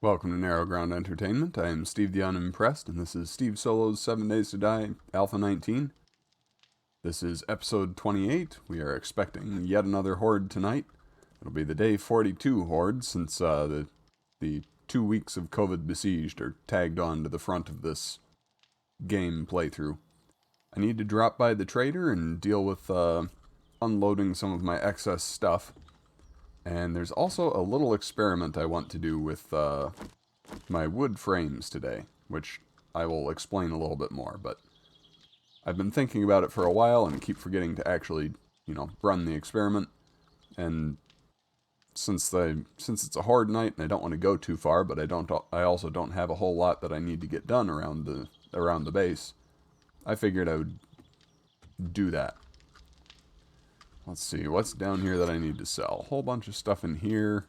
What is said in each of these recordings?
Welcome to Narrow Ground Entertainment. I am Steve the Unimpressed, and this is Steve Solo's 7 Days to Die, Alpha 19. This is episode 28. We are expecting yet another horde tonight. It'll be the day 42 horde, since the 2 weeks of COVID besieged are tagged on to the front of this game playthrough. I need to drop by the trader and deal with unloading some of my excess stuff. And there's also a little experiment I want to do with my wood frames today, which I will explain a little bit more, but I've been thinking about it for a while and keep forgetting to actually, run the experiment. And since it's a hard night and I don't want to go too far, but I also don't have a whole lot that I need to get done around the base, I figured I would do that. Let's see, what's down here that I need to sell? A whole bunch of stuff in here.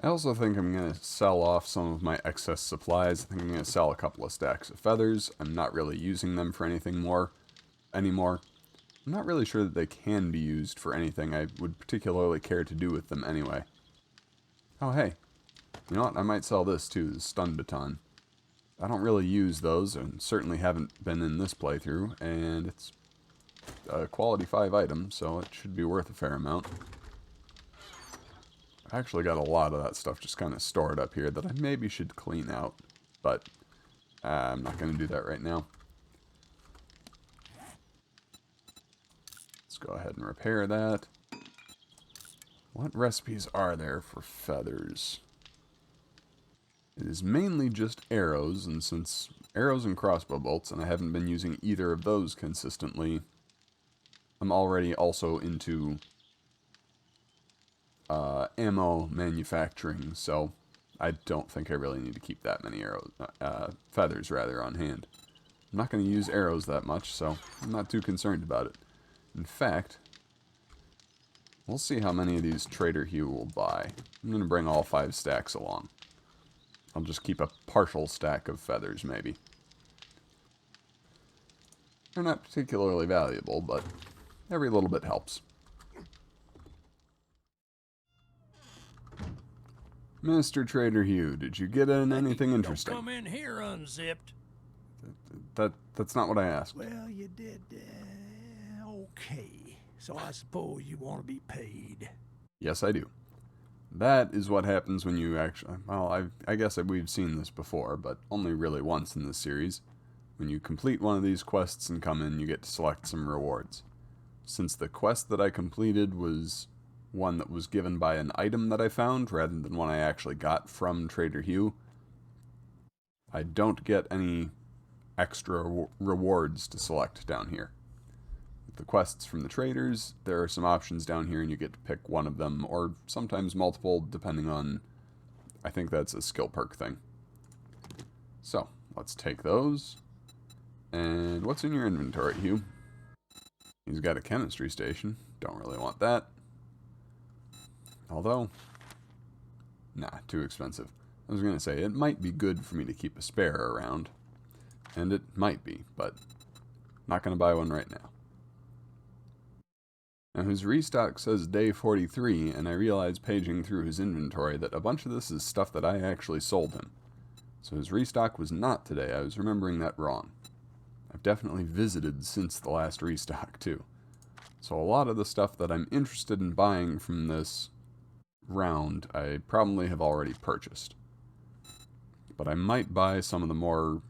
I also think I'm going to sell off some of my excess supplies. I think I'm going to sell a couple of stacks of feathers. I'm not really using them for anything anymore. I'm not really sure that they can be used for anything I would particularly care to do with them anyway. Oh, hey. You know what? I might sell this too, the stun baton. I don't really use those, and certainly haven't been in this playthrough, and it's a quality 5 item, so it should be worth a fair amount. I actually got a lot of that stuff just kind of stored up here that I maybe should clean out, but I'm not going to do that right now. Let's go ahead and repair that. What recipes are there for feathers? It is mainly just arrows, and since arrows and crossbow bolts, and I haven't been using either of those consistently, I'm already also into ammo manufacturing, so I don't think I really need to keep that many feathers rather, on hand. I'm not going to use arrows that much, so I'm not too concerned about it. In fact, we'll see how many of these Trader Hugh will buy. I'm going to bring all 5 stacks along. I'll just keep a partial stack of feathers, maybe. They're not particularly valuable, but every little bit helps. Mr. Trader Hugh, did you get in anything interesting? Don't come in here unzipped. That's not what I asked. Well, you did. Okay. So I suppose you want to be paid. Yes, I do. That is what happens when you actually... Well, I guess we've seen this before, but only really once in this series. When you complete one of these quests and come in, you get to select some rewards. Since the quest that I completed was one that was given by an item that I found, rather than one I actually got from Trader Hugh, I don't get any extra rewards to select down here. With the quests from the traders, there are some options down here, and you get to pick one of them, or sometimes multiple, depending on... I think that's a skill perk thing. So, let's take those. And what's in your inventory, Hugh? He's got a chemistry station. Don't really want that. Although, nah, too expensive. I was going to say, it might be good for me to keep a spare around. And it might be, but not going to buy one right now. Now, his restock says day 43, and I realize paging through his inventory that a bunch of this is stuff that I actually sold him. So his restock was not today. I was remembering that wrong. I've definitely visited since the last restock, too. So a lot of the stuff that I'm interested in buying from this round, I probably have already purchased. But I might buy some of the more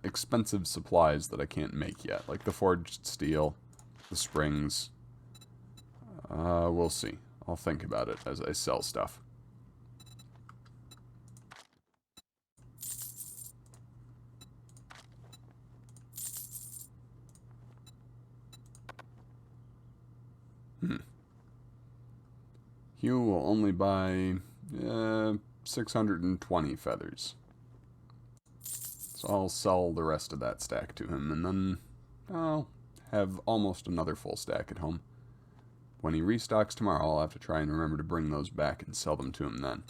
expensive supplies that I can't make yet, like the forged steel, the springs. We'll see. I'll think about it as I sell stuff. Hugh will only buy 620 feathers. So I'll sell the rest of that stack to him, and then I'll have almost another full stack at home. When he restocks tomorrow, I'll have to try and remember to bring those back and sell them to him then.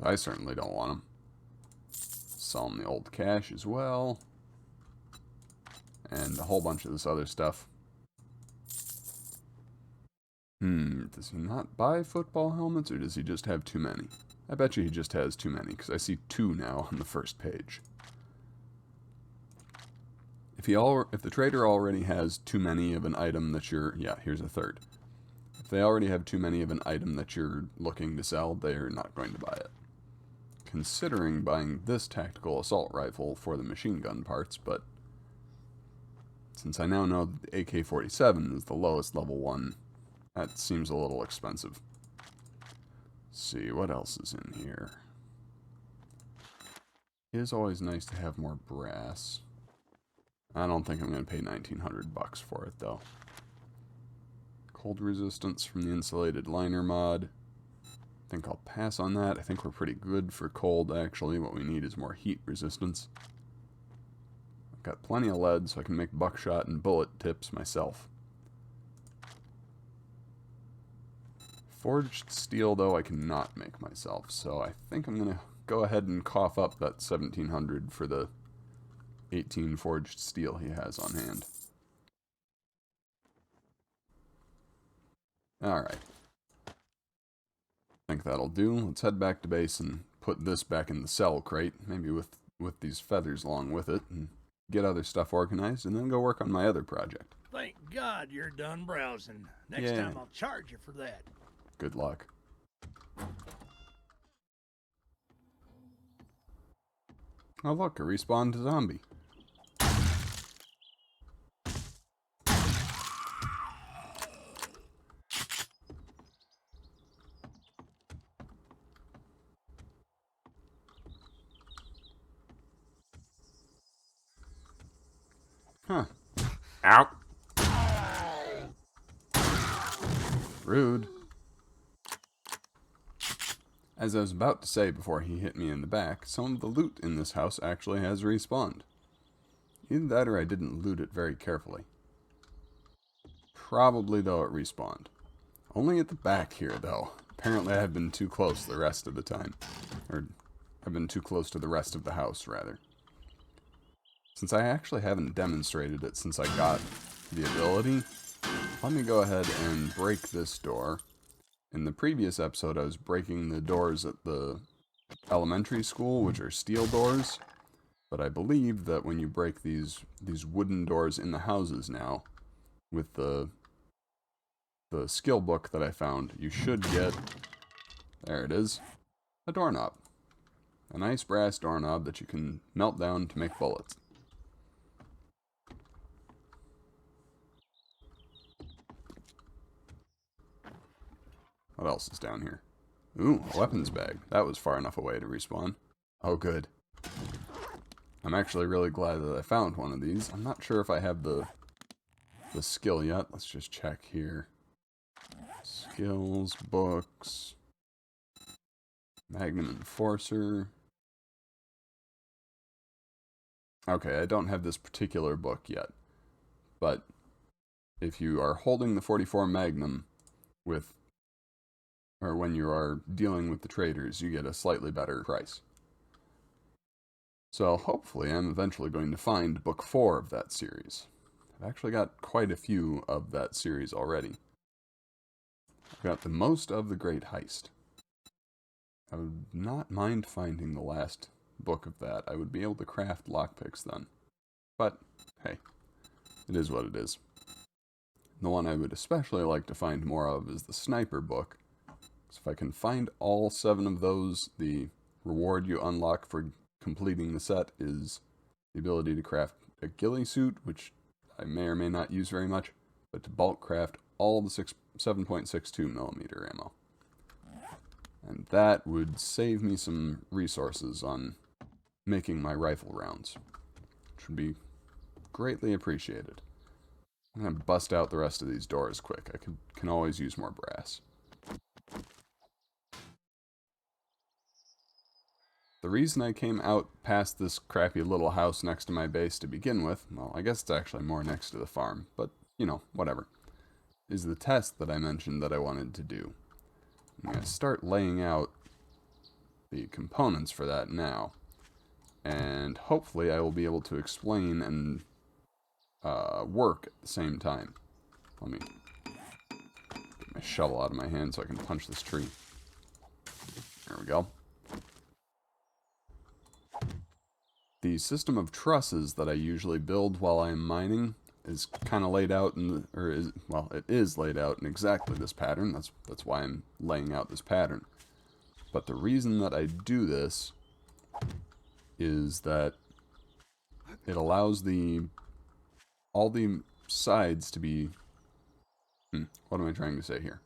I certainly don't want them. Sell him the old cash as well. And a whole bunch of this other stuff. Does he not buy football helmets, or does he just have too many? I bet you he just has too many, because I see 2 now on the first page. If the trader already has too many of an item that you're... Yeah, here's a third. If they already have too many of an item that you're looking to sell, they're not going to buy it. Considering buying this tactical assault rifle for the machine gun parts, but since I now know that the AK-47 is the lowest level one, that seems a little expensive. Let's see, what else is in here? It is always nice to have more brass. I don't think I'm going to pay $1,900 for it, though. Cold resistance from the insulated liner mod. I think I'll pass on that. I think we're pretty good for cold, actually. What we need is more heat resistance. I've got plenty of lead, so I can make buckshot and bullet tips myself. Forged steel, though, I cannot make myself, so I think I'm going to go ahead and cough up that $1,700 for the 18 forged steel he has on hand. Alright. I think that'll do. Let's head back to base and put this back in the cell crate, maybe with these feathers along with it, and get other stuff organized, and then go work on my other project. Thank God you're done browsing. Next Yeah. time I'll charge you for that. Good luck. Oh look, a respawned zombie. Huh. Ow! Rude. As I was about to say before he hit me in the back, some of the loot in this house actually has respawned. Either that or I didn't loot it very carefully. Probably, though, it respawned. Only at the back here, though. Apparently I have been too close the rest of the time. Or, I've been too close to the rest of the house, rather. Since I actually haven't demonstrated it since I got the ability, let me go ahead and break this door. In the previous episode, I was breaking the doors at the elementary school, which are steel doors. But I believe that when you break these wooden doors in the houses now, with the skill book that I found, you should get, there it is, a doorknob. A nice brass doorknob that you can melt down to make bullets. What else is down here? Ooh, a weapons bag. That was far enough away to respawn. Oh, good. I'm actually really glad that I found one of these. I'm not sure if I have the skill yet. Let's just check here. Skills, books, Magnum Enforcer. Okay, I don't have this particular book yet. But if you are holding the 44 Magnum when you are dealing with the traders, you get a slightly better price. So hopefully I'm eventually going to find book 4 of that series. I've actually got quite a few of that series already. I've got the most of the Great Heist. I would not mind finding the last book of that. I would be able to craft lockpicks then. But, hey, it is what it is. The one I would especially like to find more of is the Sniper book. So if I can find all 7 of those, the reward you unlock for completing the set is the ability to craft a ghillie suit, which I may or may not use very much, but to bulk craft all the 7.62mm ammo. And that would save me some resources on making my rifle rounds, which would be greatly appreciated. I'm going to bust out the rest of these doors quick. I can always use more brass. The reason I came out past this crappy little house next to my base to begin with, well, I guess it's actually more next to the farm, but, you know, whatever, is the test that I mentioned that I wanted to do. I'm going to start laying out the components for that now, and hopefully I will be able to explain and work at the same time. Let me get my shovel out of my hand so I can punch this tree. There we go. The system of trusses that I usually build while I'm mining is kind of laid out in the, well, it is laid out in exactly this pattern. That's why I'm laying out this pattern. But the reason that I do this is that it allows all the sides to be, what am I trying to say here?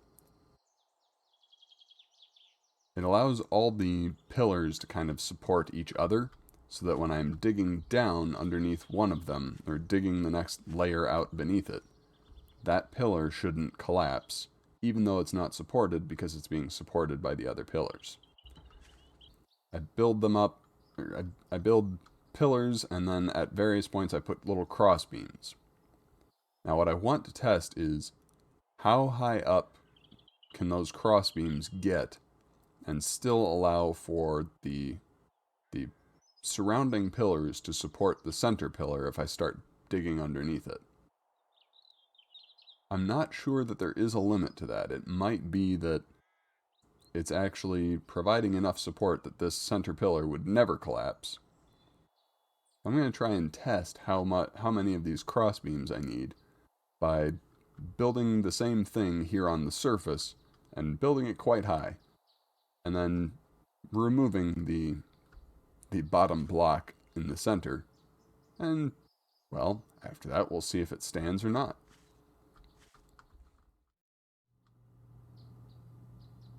It allows all the pillars to kind of support each other, so that when I'm digging down underneath one of them, or digging the next layer out beneath it, that pillar shouldn't collapse, even though it's not supported because it's being supported by the other pillars. I build them up, or I build pillars, and then at various points I put little cross beams. Now what I want to test is how high up can those cross beams get and still allow for the surrounding pillars to support the center pillar if I start digging underneath it. I'm not sure that there is a limit to that. It might be that it's actually providing enough support that this center pillar would never collapse. I'm going to try and test how many of these cross beams I need by building the same thing here on the surface and building it quite high, and then removing the bottom block in the center, and, well, after that we'll see if it stands or not.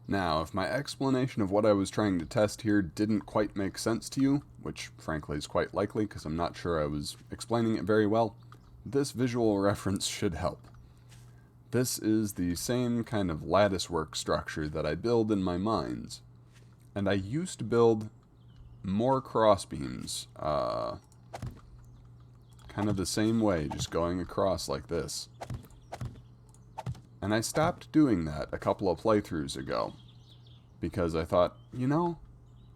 Now, if my explanation of what I was trying to test here didn't quite make sense to you, which frankly is quite likely because I'm not sure I was explaining it very well, this visual reference should help. This is the same kind of lattice work structure that I build in my mines, and I used to build more cross beams, kind of the same way, just going across like this. And I stopped doing that a couple of playthroughs ago, because I thought, you know,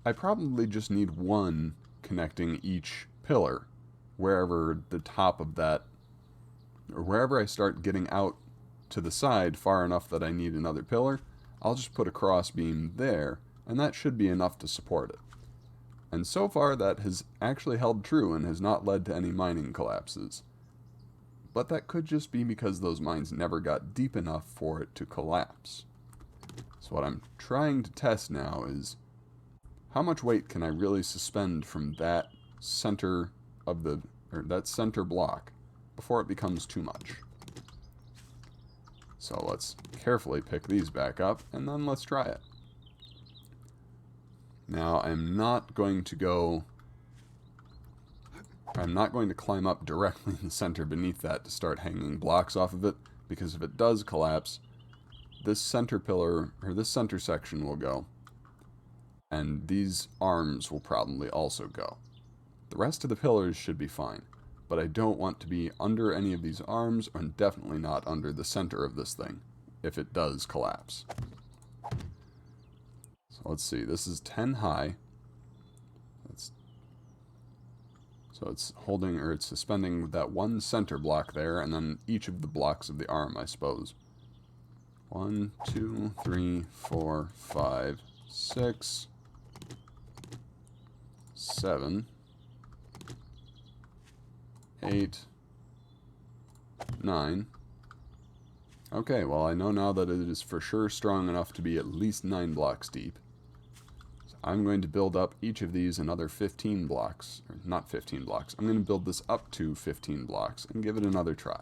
I probably just need one connecting each pillar, wherever the top of that, or wherever I start getting out to the side far enough that I need another pillar, I'll just put a cross beam there, and that should be enough to support it. And so far that has actually held true and has not led to any mining collapses. But that could just be because those mines never got deep enough for it to collapse. So what I'm trying to test now is how much weight can I really suspend from that center of that center block before it becomes too much. So let's carefully pick these back up and then let's try it. Now, I'm not going to climb up directly in the center beneath that to start hanging blocks off of it, because if it does collapse, this center pillar, or this center section will go, and these arms will probably also go. The rest of the pillars should be fine, but I don't want to be under any of these arms, and definitely not under the center of this thing, if it does collapse. So let's see, this is 10 high. So it's holding, or it's suspending that one center block there, and then each of the blocks of the arm, I suppose. 1, 2, 3, 4, 5, 6, 7, 8, 9. Okay, well I know now that it is for sure strong enough to be at least 9 blocks deep. So I'm going to build up each of these another 15 blocks, or not 15 blocks. I'm going to build this up to 15 blocks and give it another try.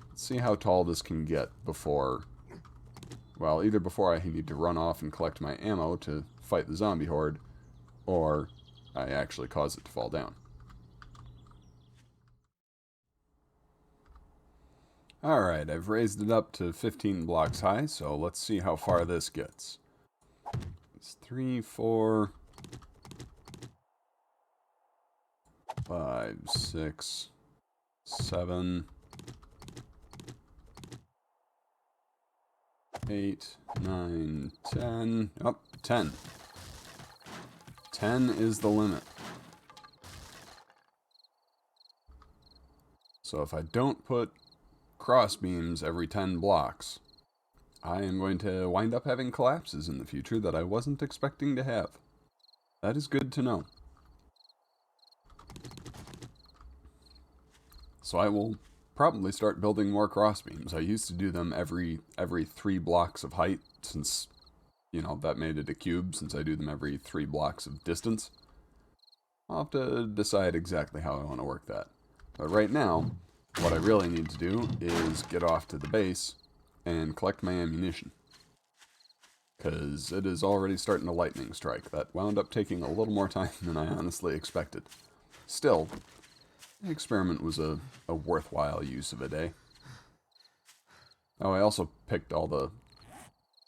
Let's see how tall this can get before, well, either before I need to run off and collect my ammo to fight the zombie horde, or I actually cause it to fall down. Alright, I've raised it up to 15 blocks high, so let's see how far this gets. It's 3, 4, 5, 6, 7, 8, 9, 10. Oh, 10. 10 is the limit. So if I don't put cross beams every 10 blocks, I am going to wind up having collapses in the future that I wasn't expecting to have. That is good to know. So I will probably start building more crossbeams. I used to do them every 3 blocks of height, since, you know, that made it a cube, since I do them every 3 blocks of distance. I'll have to decide exactly how I want to work that. But right now, what I really need to do is get off to the base and collect my ammunition. Because it is already starting to lightning strike. That wound up taking a little more time than I honestly expected. Still, the experiment was a worthwhile use of a day. Oh, I also picked all the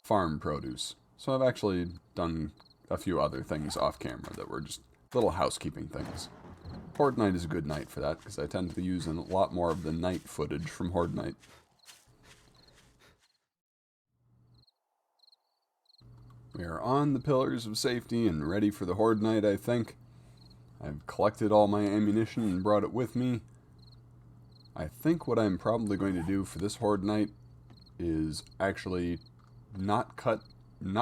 farm produce. So I've actually done a few other things off camera that were just little housekeeping things. Horde Night is a good night for that, because I tend to be using a lot more of the night footage from Horde Night. We are on the pillars of safety and ready for the Horde Night, I think. I've collected all my ammunition and brought it with me. I think what I'm probably going to do for this Horde Night is actually not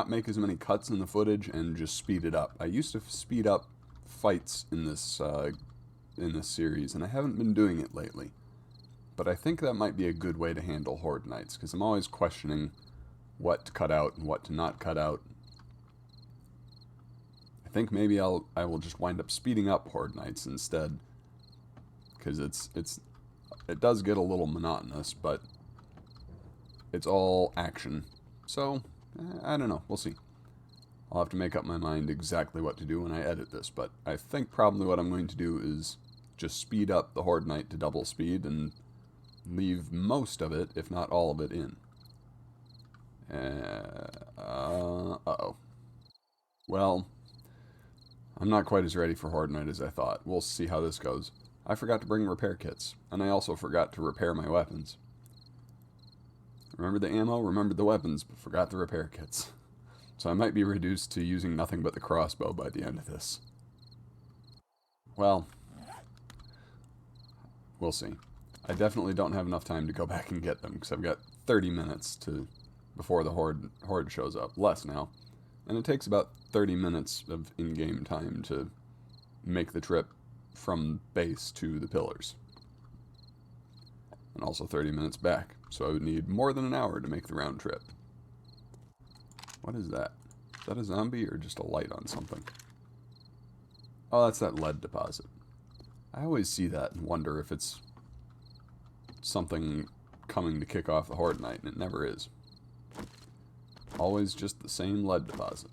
make as many cuts in the footage and just speed it up. I used to speed up fights in this series, and I haven't been doing it lately. But I think that might be a good way to handle Horde Nights, because I'm always questioning what to cut out and what to not cut out. I think maybe I will just wind up speeding up Horde Nights instead, because it does get a little monotonous, but it's all action. So I don't know. We'll see. I'll have to make up my mind exactly what to do when I edit this, but I think probably what I'm going to do is just speed up the Horde Night to double speed and leave most of it, if not all of it, in. Uh-oh. Well, I'm not quite as ready for Horde Night as I thought. We'll see how this goes. I forgot to bring repair kits, and I also forgot to repair my weapons. Remember the ammo, remembered the weapons, but forgot the repair kits. So I might be reduced to using nothing but the crossbow by the end of this. Well, we'll see. I definitely don't have enough time to go back and get them, because I've got 30 minutes before the horde shows up. Less now. And it takes about 30 minutes of in-game time to make the trip from base to the pillars. And also 30 minutes back, so I would need more than an hour to make the round trip. What is that? Is that a zombie or just a light on something? Oh, that's that lead deposit. I always see that and wonder if it's something coming to kick off the Horde Night, and it never is. Always just the same lead deposit.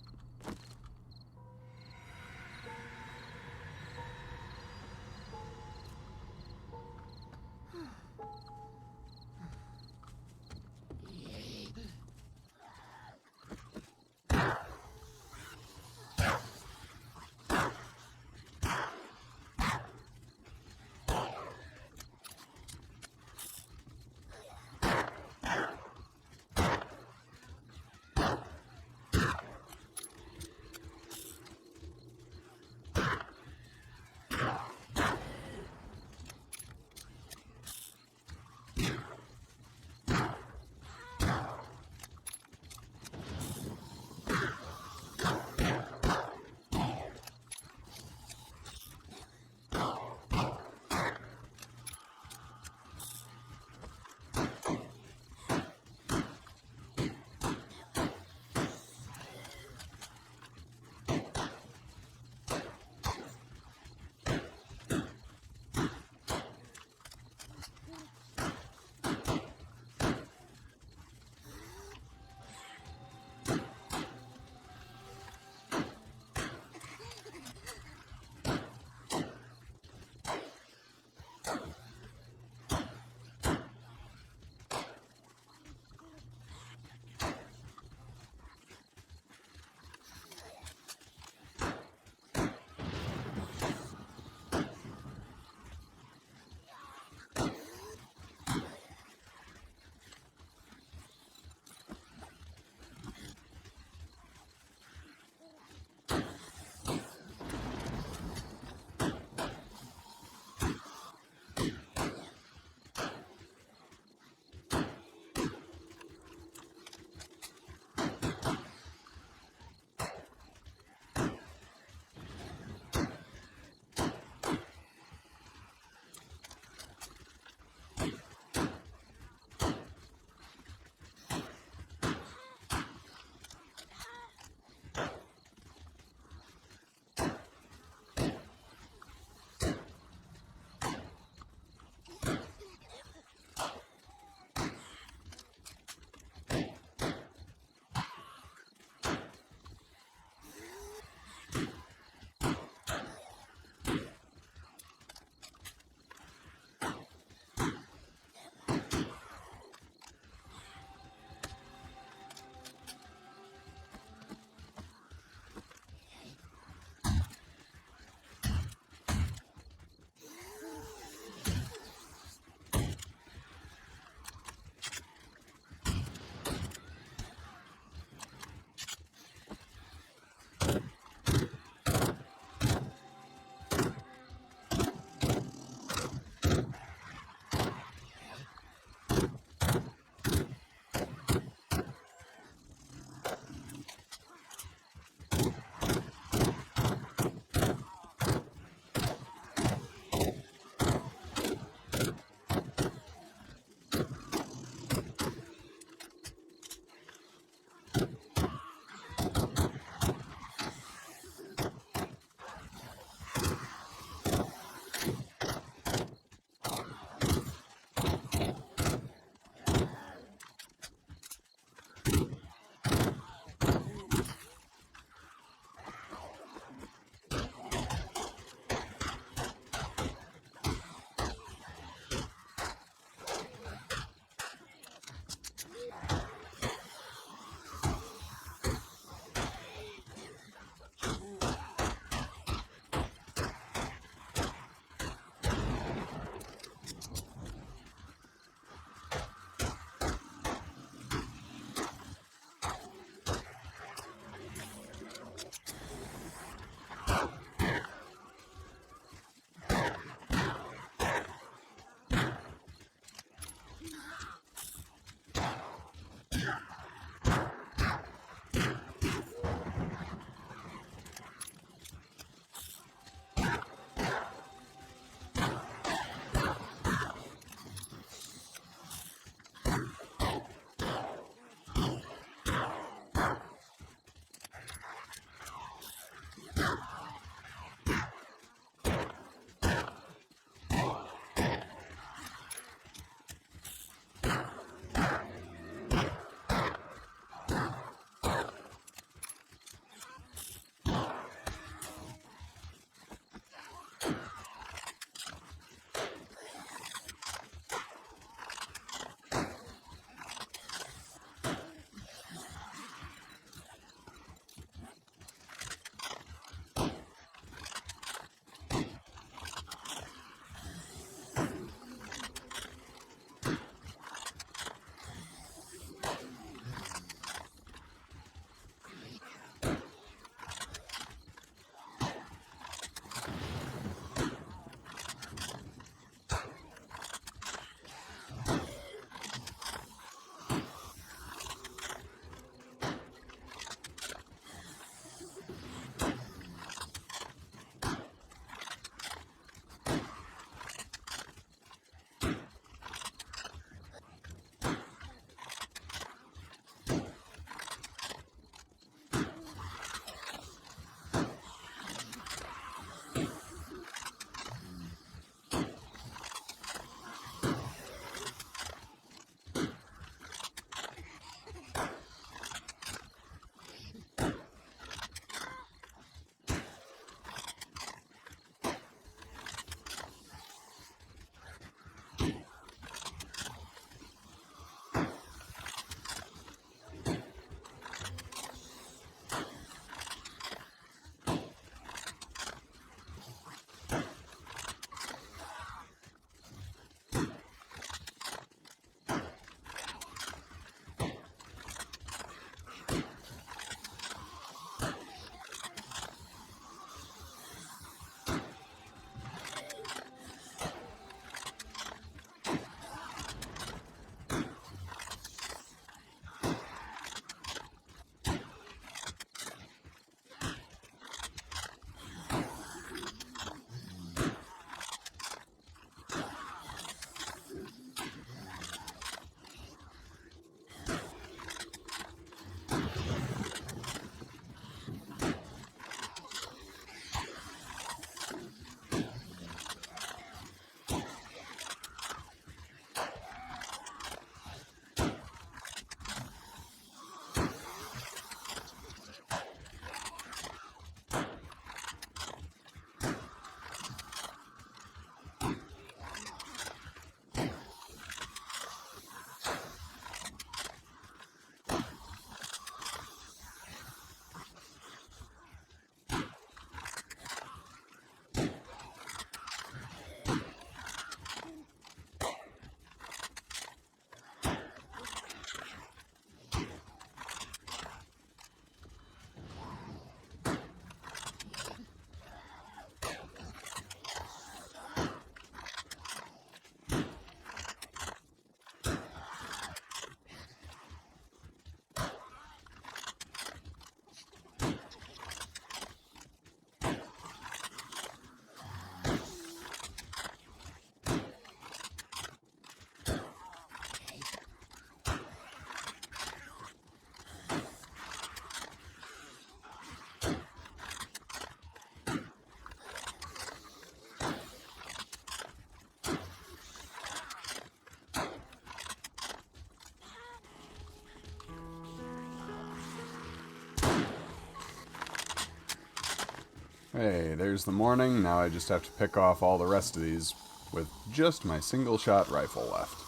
Hey, there's the morning. Now I just have to pick off all the rest of these with just my single-shot rifle left.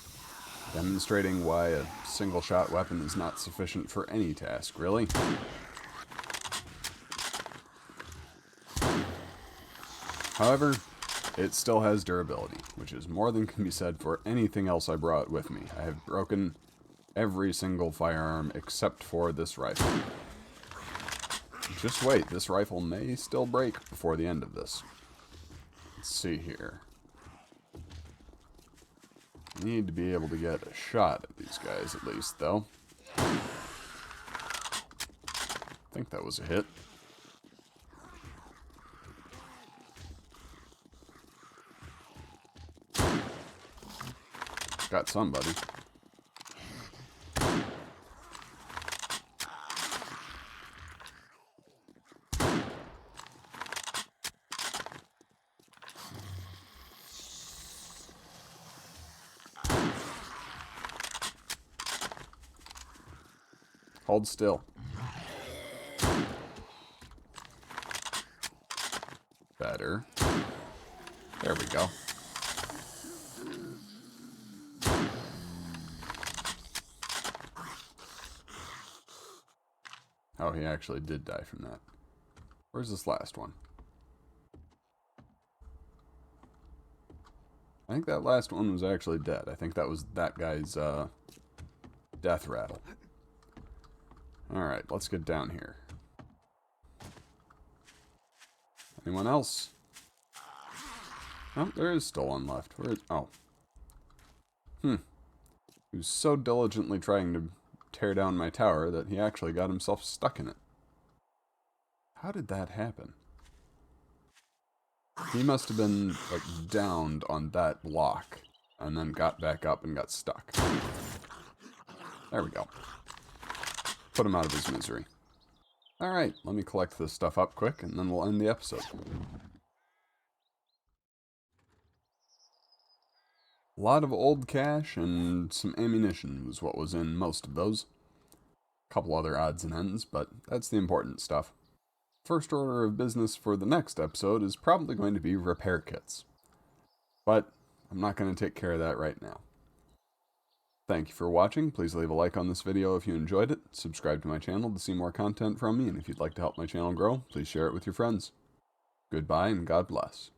Demonstrating why a single-shot weapon is not sufficient for any task, really. However, it still has durability, which is more than can be said for anything else I brought with me. I have broken every single firearm except for this rifle. Just wait, this rifle may still break before the end of this. Let's see here. I need to be able to get a shot at these guys at least, though. I think that was a hit. Got somebody. Hold still. Better. There we go. Oh, he actually did die from that. Where's this last one? I think that last one was actually dead. I think that was that guy's death rattle. Alright, let's get down here. Anyone else? Oh, there is still one left. Where is... Oh. He was so diligently trying to tear down my tower that he actually got himself stuck in it. How did that happen? He must have been, like, downed on that block, and then got back up and got stuck. There we go. Put him out of his misery. Alright, let me collect this stuff up quick, and then we'll end the episode. A lot of old cash and some ammunition was what was in most of those. A couple other odds and ends, but that's the important stuff. First order of business for the next episode is probably going to be repair kits. But I'm not going to take care of that right now. Thank you for watching. Please leave a like on this video if you enjoyed it. Subscribe to my channel to see more content from me, and if you'd like to help my channel grow, please share it with your friends. Goodbye and God bless.